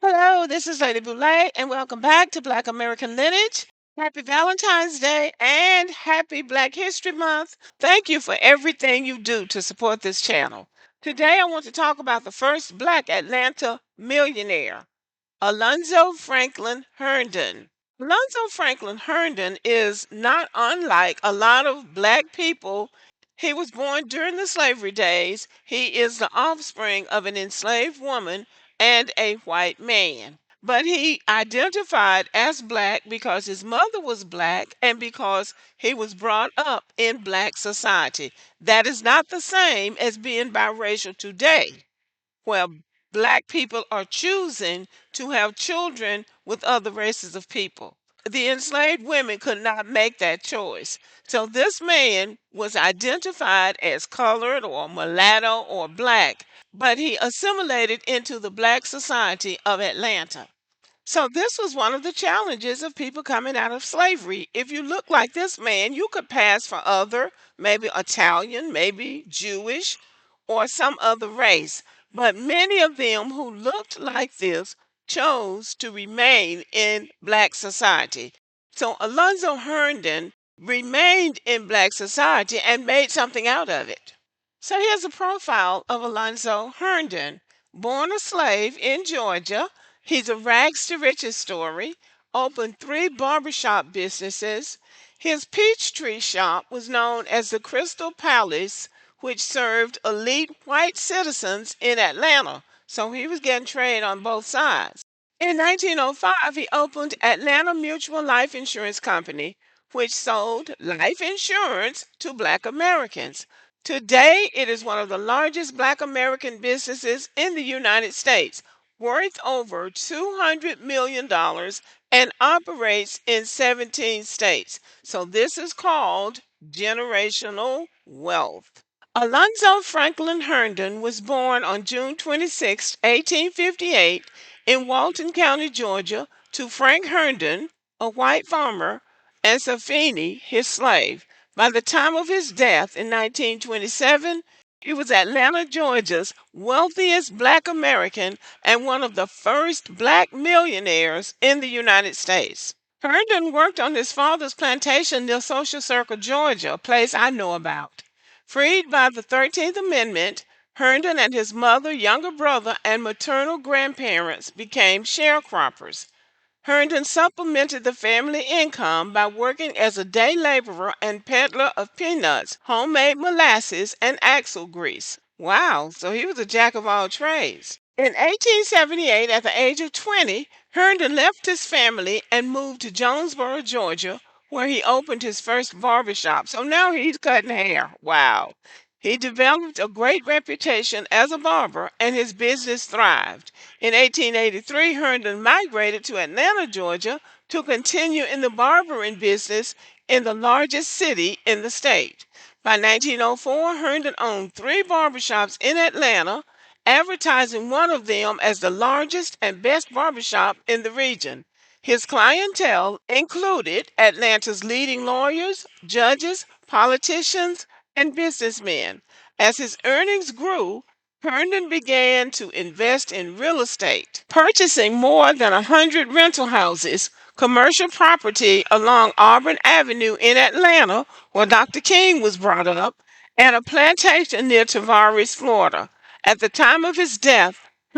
Hello, this is Lady Boulay, and welcome back to Black American Lineage. Happy Valentine's Day and happy Black History Month. Thank you for everything you do to support this channel. Today, I want to talk about the first Black Atlanta millionaire, Alonzo Franklin Herndon. Alonzo Franklin Herndon is not unlike a lot of Black people. He was born during the slavery days. He is the offspring of an enslaved woman and a white man. But he identified as Black because his mother was Black and because he was brought up in Black society. That is not the same as being biracial today, where Black people are choosing to have children with other races of people. The enslaved women could not make that choice. So this man was identified as colored or mulatto or Black, but he assimilated into the Black society of Atlanta. So this was one of the challenges of people coming out of slavery. If you look like this man, you could pass for other, maybe Italian, maybe Jewish, or some other race. But many of them who looked like this chose to remain in Black society. So Alonzo Herndon remained in Black society and made something out of it. So here's a profile of Alonzo Herndon, born a slave in Georgia. He's a rags to riches story, opened 3 barbershop businesses. His Peachtree shop was known as the Crystal Palace, which served elite white citizens in Atlanta. So he was getting trade on both sides. In 1905, he opened Atlanta Mutual Life Insurance Company, which sold life insurance to Black Americans. Today, it is one of the largest Black American businesses in the United States, worth over $200 million and operates in 17 states. So, this is called generational wealth. Alonzo Franklin Herndon was born on June 26, 1858, in Walton County, Georgia, to Frank Herndon, a white farmer, and Safini, his slave. By the time of his death in 1927, he was Atlanta, Georgia's wealthiest Black American and one of the first Black millionaires in the United States. Herndon worked on his father's plantation near Social Circle, Georgia, a place I know about. Freed by the 13th Amendment, Herndon and his mother, younger brother, and maternal grandparents became sharecroppers. Herndon supplemented the family income by working as a day laborer and peddler of peanuts, homemade molasses, and axle grease. Wow, so he was a jack of all trades. In 1878, at the age of 20, Herndon left his family and moved to Jonesboro, Georgia, where he opened his first barbershop. So now he's cutting hair. Wow. He developed a great reputation as a barber and his business thrived. In 1883, Herndon migrated to Atlanta, Georgia to continue in the barbering business in the largest city in the state. By 1904, Herndon owned 3 barbershops in Atlanta, advertising one of them as the largest and best barbershop in the region. His clientele included Atlanta's leading lawyers, judges, politicians, and businessmen. As his earnings grew, Herndon began to invest in real estate, purchasing more than 100 rental houses, commercial property along Auburn Avenue in Atlanta, where Dr. King was brought up, and a plantation near Tavares, Florida. At the time of his death,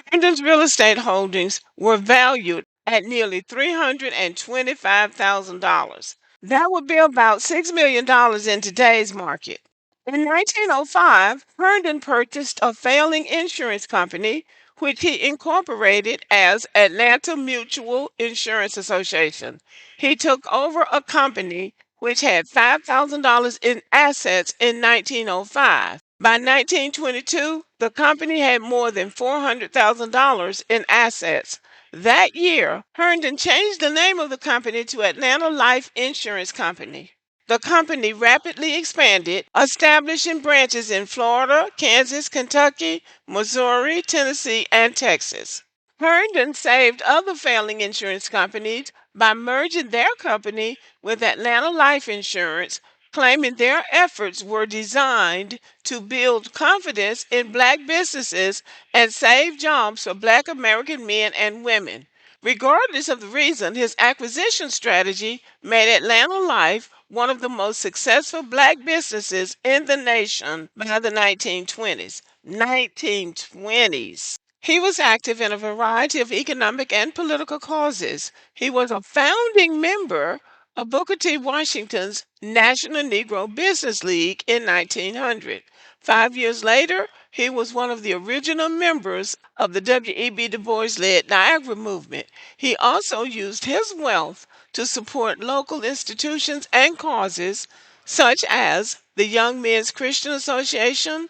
Herndon's real estate holdings were valued at nearly $325,000. That would be about $6 million in today's market. In 1905, Herndon purchased a failing insurance company, which he incorporated as Atlanta Mutual Insurance Association. He took over a company which had $5,000 in assets in 1905. By 1922, the company had more than $400,000 in assets. That year, Herndon changed the name of the company to Atlanta Life Insurance Company. The company rapidly expanded, establishing branches in Florida, Kansas, Kentucky, Missouri, Tennessee, and Texas. Herndon saved other failing insurance companies by merging their company with Atlanta Life Insurance, claiming their efforts were designed to build confidence in black businesses and save jobs for black American men and women. Regardless of the reason, his acquisition strategy made Atlanta Life one of the most successful black businesses in the nation by the 1920s. 1920s. He was active in a variety of economic and political causes. He was a founding member of Booker T. Washington's National Negro Business League in 1900. 5 years later, he was one of the original members of the W.E.B. Du Bois led Niagara movement. He also used his wealth to support local institutions and causes such as the Young Men's Christian Association,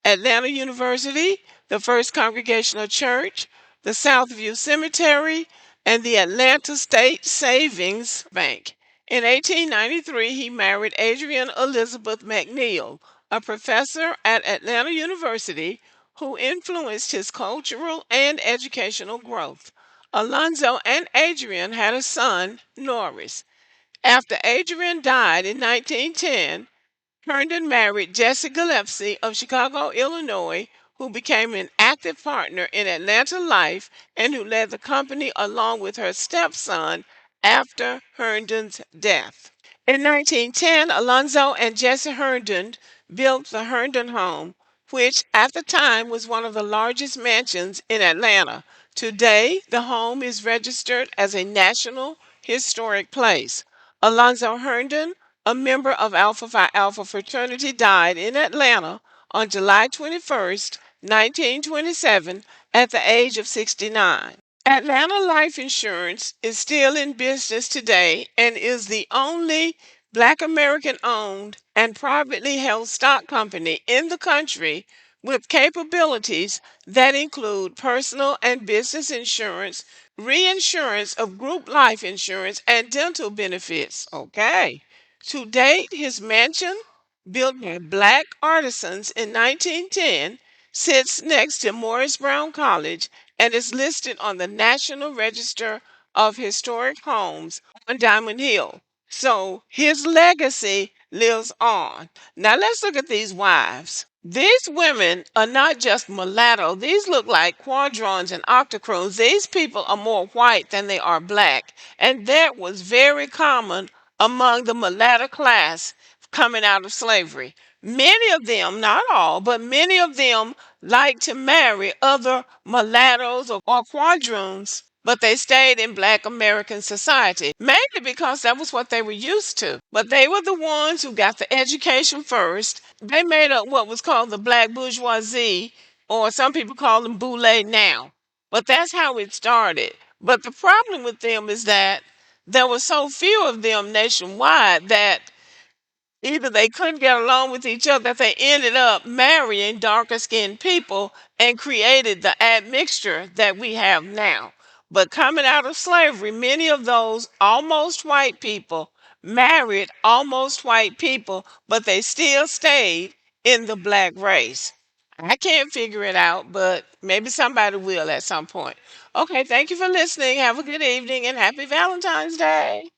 Atlanta University, the First Congregational Church, the Southview Cemetery, and the Atlanta State Savings Bank. In 1893, he married Adrian Elizabeth McNeil, a professor at Atlanta University who influenced his cultural and educational growth. Alonzo and Adrian had a son, Norris. After Adrian died in 1910, Herndon married Jessie Gillespie of Chicago, Illinois, who became an active partner in Atlanta Life and who led the company along with her stepson after Herndon's death. In 1910, Alonzo and Jessie Herndon built the Herndon home, which at the time was one of the largest mansions in Atlanta. Today, the home is registered as a National Historic Place. Alonzo Herndon, a member of Alpha Phi Alpha fraternity, died in Atlanta on July 21st, 1927, at the age of 69. Atlanta Life Insurance is still in business today and is the only Black American owned and privately held stock company in the country with capabilities that include personal and business insurance, reinsurance of group life insurance, and dental benefits. Okay. To date, his mansion, built by black artisans in 1910, sits next to Morris Brown College and is listed on the National Register of Historic Homes on Diamond Hill. So his legacy lives on. Now let's look at these wives. These women are not just mulatto. These look like quadroons and octocrones. These people are more white than they are black. And that was very common among the mulatto class coming out of slavery. Many of them, not all, but many of them like to marry other mulattoes or quadroons, but they stayed in black American society, mainly because that was what they were used to. But they were the ones who got the education first. They made up what was called the black bourgeoisie, or some people call them boule now. But that's how it started. But the problem with them is that there were so few of them nationwide that either they couldn't get along with each other that they ended up marrying darker skinned people and created the admixture that we have now. But coming out of slavery, many of those almost white people married almost white people, but they still stayed in the black race. I can't figure it out, but maybe somebody will at some point. Okay, thank you for listening. Have a good evening and happy Valentine's Day.